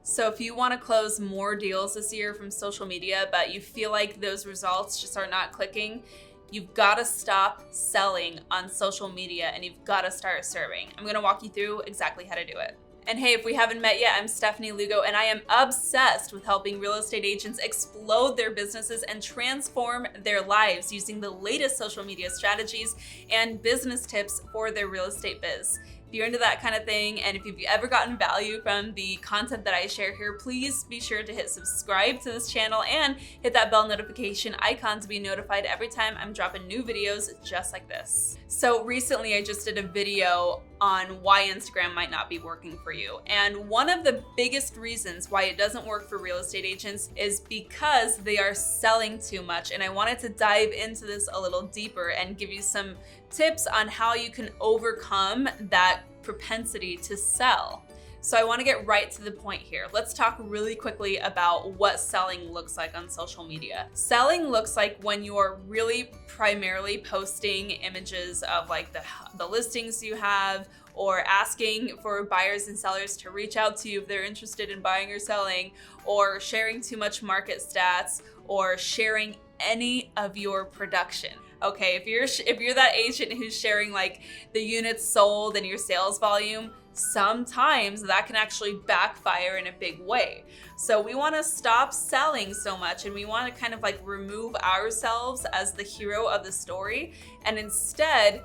So if you want to close more deals this year from social media, but you feel like those results just are not clicking, you've got to stop selling on social media and you've got to start serving. I'm going to walk you through exactly how to do it. And hey, if we haven't met yet, I'm Stefanie Lugo, and I am obsessed with helping real estate agents explode their businesses and transform their lives using the latest social media strategies and business tips for their real estate biz. If you're into that kind of thing, and if you've ever gotten value from the content that I share here, please be sure to hit subscribe to this channel and hit that bell notification icon to be notified every time I'm dropping new videos just like this. So recently I just did a video on why Instagram might not be working for you. And one of the biggest reasons why it doesn't work for real estate agents is because they are selling too much. And I wanted to dive into this a little deeper and give you some tips on how you can overcome that propensity to sell. So I want to get right to the point here. Let's talk really quickly about what selling looks like on social media. Selling looks like when you're really primarily posting images of like the listings you have, or asking for buyers and sellers to reach out to you if they're interested in buying or selling, or sharing too much market stats, or sharing any of your production. Okay, if you're that agent who's sharing like the units sold and your sales volume, sometimes that can actually backfire in a big way. So we want to stop selling so much, and we want to kind of like remove ourselves as the hero of the story and instead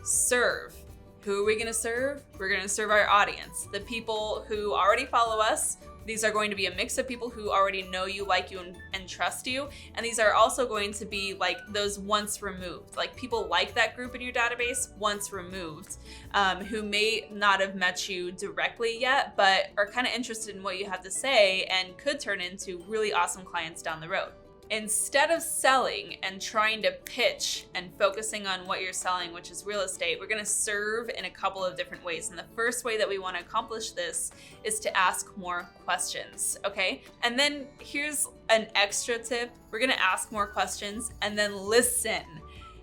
serve. Who are we going to serve? We're going to serve our audience, the people who already follow us. These are going to be a mix of people who already know you, like you, and trust you. And these are also going to be like those once removed, like people like that group in your database once removed, who may not have met you directly yet, but are kind of interested in what you have to say and could turn into really awesome clients down the road. Instead of selling and trying to pitch and focusing on what you're selling, which is real estate, we're going to serve in a couple of different ways. And the first way that we want to accomplish this is to ask more questions, okay? And then here's an extra tip. We're going to ask more questions and then listen.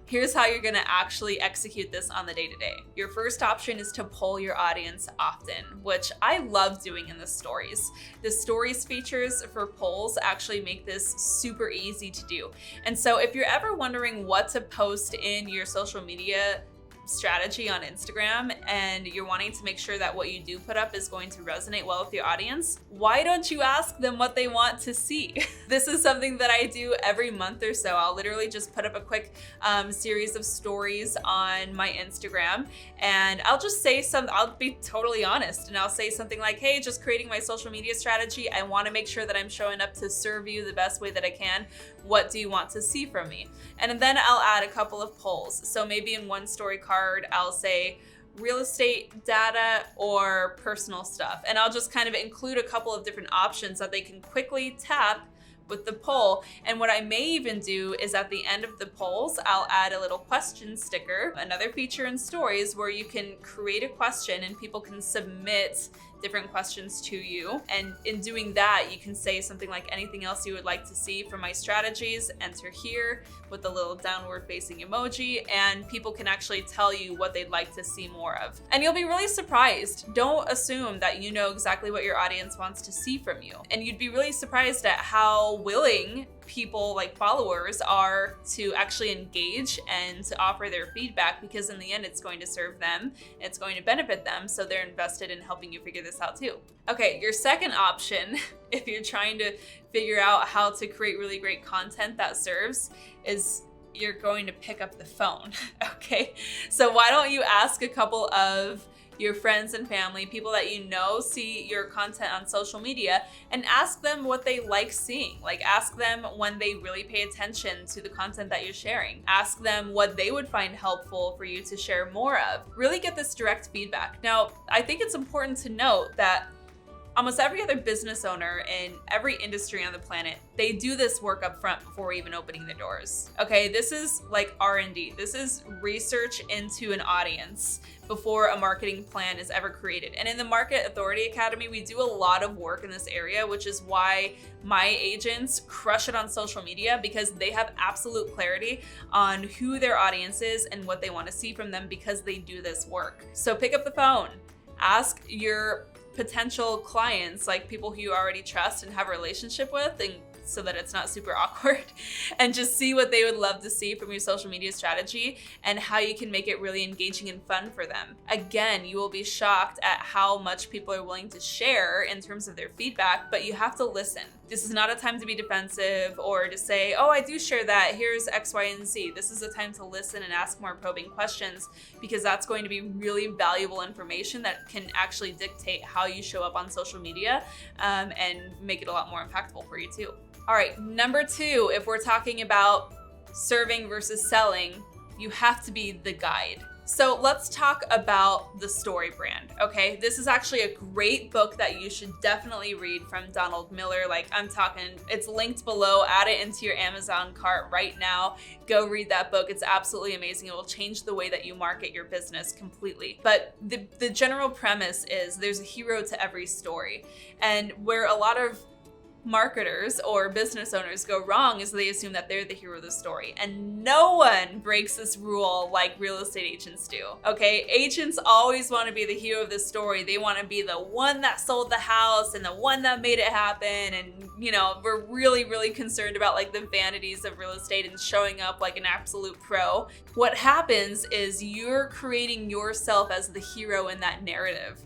Here's how you're gonna actually execute this on the day-to-day. Your first option is to poll your audience often, which I love doing in the stories. The stories features for polls actually make this super easy to do. And so if you're ever wondering what to post in your social media strategy on Instagram and you're wanting to make sure that what you do put up is going to resonate well with your audience, why don't you ask them what they want to see? This is something that I do every month or so. I'll literally just put up a quick series of stories on my Instagram, and I'll just say I'll be totally honest, and I'll say something like, hey, just creating my social media strategy. I want to make sure that I'm showing up to serve you the best way that I can. What do you want to see from me? And then I'll add a couple of polls. So maybe in one story card, I'll say real estate data or personal stuff. And I'll just kind of include a couple of different options that they can quickly tap with the poll. And what I may even do is at the end of the polls, I'll add a little question sticker, another feature in stories where you can create a question and people can submit different questions to you. And in doing that, you can say something like, anything else you would like to see from my strategies, enter here with the little downward facing emoji, and people can actually tell you what they'd like to see more of. And you'll be really surprised. Don't assume that you know exactly what your audience wants to see from you. And you'd be really surprised at how willing people, like followers, are to actually engage and to offer their feedback, because in the end it's going to serve them, it's going to benefit them, so they're invested in helping you figure this out too. Okay, your second option, if you're trying to figure out how to create really great content that serves, is you're going to pick up the phone. Okay, so why don't you ask a couple of your friends and family, people that you know see your content on social media, and ask them what they like seeing. Like, ask them when they really pay attention to the content that you're sharing. Ask them what they would find helpful for you to share more of. Really get this direct feedback. Now, I think it's important to note that almost every other business owner in every industry on the planet, they do this work up front before even opening the doors. Okay, this is like R&D. This is research into an audience before a marketing plan is ever created. And in the Market Authority Academy, we do a lot of work in this area, which is why my agents crush it on social media, because they have absolute clarity on who their audience is and what they want to see from them, because they do this work. So pick up the phone, ask your potential clients, like people who you already trust and have a relationship with, and so that it's not super awkward, and just see what they would love to see from your social media strategy and how you can make it really engaging and fun for them. Again, you will be shocked at how much people are willing to share in terms of their feedback, but you have to listen. This is not a time to be defensive or to say, oh, I do share that, here's X, Y, and Z. This is a time to listen and ask more probing questions, because that's going to be really valuable information that can actually dictate how you show up on social media, and make it a lot more impactful for you too. All right, number 2, if we're talking about serving versus selling, you have to be the guide. So let's talk about the Story brand, okay? This is actually a great book that you should definitely read from Donald Miller. Like, I'm talking, it's linked below. Add it into your Amazon cart right now. Go read that book. It's absolutely amazing. It will change the way that you market your business completely. But the general premise is there's a hero to every story. And where a lot of marketers or business owners go wrong is they assume that they're the hero of the story, and no one breaks this rule like real estate agents do. Okay, agents always want to be the hero of the story. They want to be the one that sold the house and the one that made it happen, and you know, we're really concerned about like the vanities of real estate and showing up like an absolute pro. What happens is you're creating yourself as the hero in that narrative.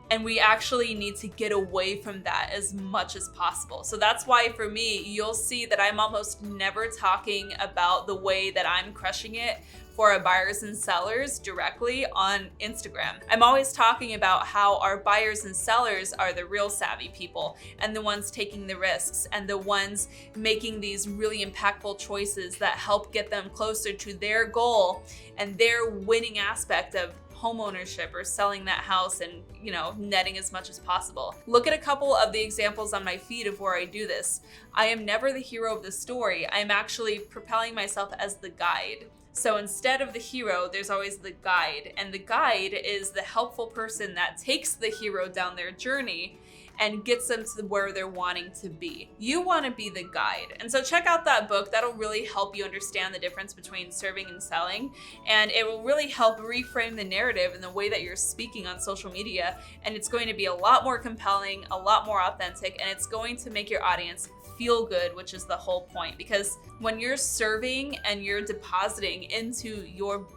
And we actually need to get away from that as much as possible. So that's why for me, you'll see that I'm almost never talking about the way that I'm crushing it for our buyers and sellers directly on Instagram. I'm always talking about how our buyers and sellers are the real savvy people, and the ones taking the risks, and the ones making these really impactful choices that help get them closer to their goal and their winning aspect of home ownership or selling that house and, you know, netting as much as possible. Look at a couple of the examples on my feed of where I do this. I am never the hero of the story. I'm actually propelling myself as the guide. So instead of the hero, there's always the guide. And the guide is the helpful person that takes the hero down their journey and gets them to where they're wanting to be. You want to be the guide. And so check out that book. That'll really help you understand the difference between serving and selling. And it will really help reframe the narrative and the way that you're speaking on social media. And it's going to be a lot more compelling, a lot more authentic, and it's going to make your audience feel good, which is the whole point. Because when you're serving and you're depositing into your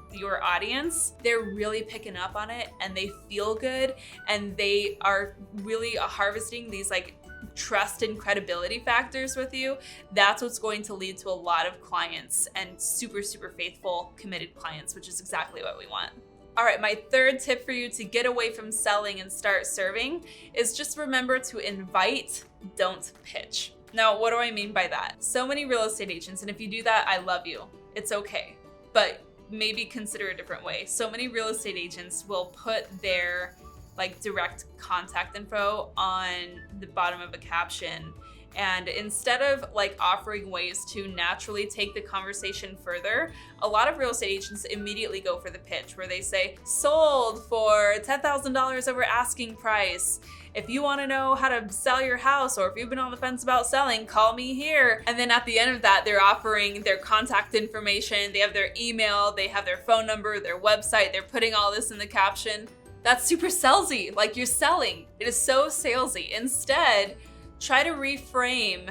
audience, they're really picking up on it and they feel good, and they are really harvesting these like trust and credibility factors with you. That's what's going to lead to a lot of clients, and super faithful, committed clients, which is exactly what we want. All right, my third tip for you to get away from selling and start serving is just remember to invite, don't pitch. Now, what do I mean by that? So many real estate agents, and if you do that, I love you. It's okay, but maybe consider a different way. So many real estate agents will put their like direct contact info on the bottom of a caption. And instead of like offering ways to naturally take the conversation further, a lot of real estate agents immediately go for the pitch where they say, sold for $10,000 over asking price. If you want to know how to sell your house, or if you've been on the fence about selling, call me here. And then at the end of that, they're offering their contact information. They have their email, they have their phone number, their website. They're putting all this in the caption. That's super salesy, like you're selling. It is so salesy. Instead, try to reframe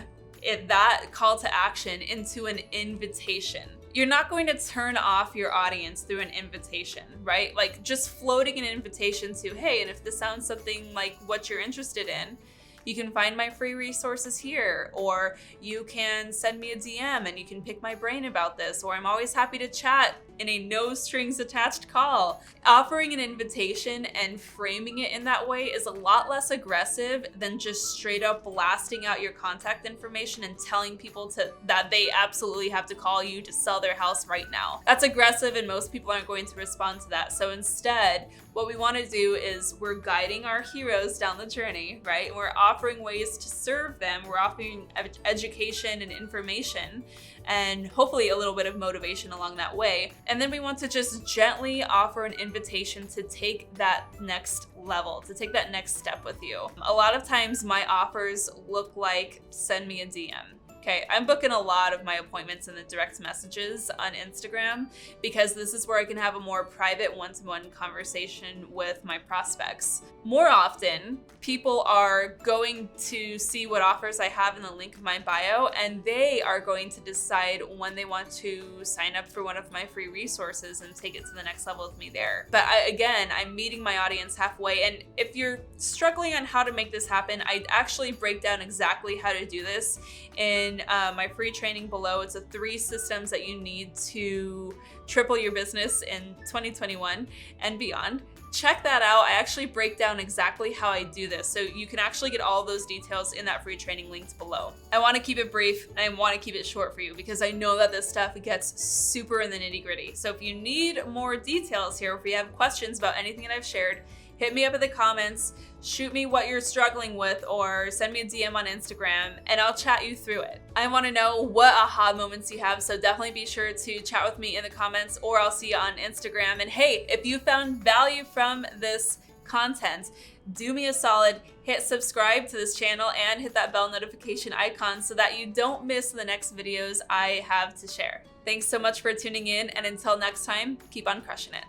that call to action into an invitation. You're not going to turn off your audience through an invitation, right? Like just floating an invitation to, hey, and if this sounds something like what you're interested in, you can find my free resources here, or you can send me a DM and you can pick my brain about this, or I'm always happy to chat in a no strings attached call. Offering an invitation and framing it in that way is a lot less aggressive than just straight up blasting out your contact information and telling people that they absolutely have to call you to sell their house right now. That's aggressive, and most people aren't going to respond to that. So instead, what we want to do is we're guiding our heroes down the journey, right? We're offering ways to serve them. We're offering education and information, and hopefully a little bit of motivation along that way. And then we want to just gently offer an invitation to take that next level, to take that next step with you. A lot of times my offers look like send me a DM. Okay, I'm booking a lot of my appointments in the direct messages on Instagram because this is where I can have a more private one-to-one conversation with my prospects. More often, people are going to see what offers I have in the link of my bio, and they are going to decide when they want to sign up for one of my free resources and take it to the next level with me there. But again, I'm meeting my audience halfway, and if you're struggling on how to make this happen, I actually break down exactly how to do this in my free training below. It's the 3 systems that you need to triple your business in 2021 and beyond. Check that out. I actually break down exactly how I do this, so you can actually get all those details in that free training linked below. I want to keep it brief and I want to keep it short for you because I know that this stuff gets super in the nitty-gritty. So if you need more details here, if you have questions about anything that I've shared, hit me up in the comments, shoot me what you're struggling with, or send me a DM on Instagram and I'll chat you through it. I want to know what aha moments you have, so definitely be sure to chat with me in the comments, or I'll see you on Instagram. And hey, if you found value from this content, do me a solid, hit subscribe to this channel and hit that bell notification icon so that you don't miss the next videos I have to share. Thanks so much for tuning in, and until next time, keep on crushing it.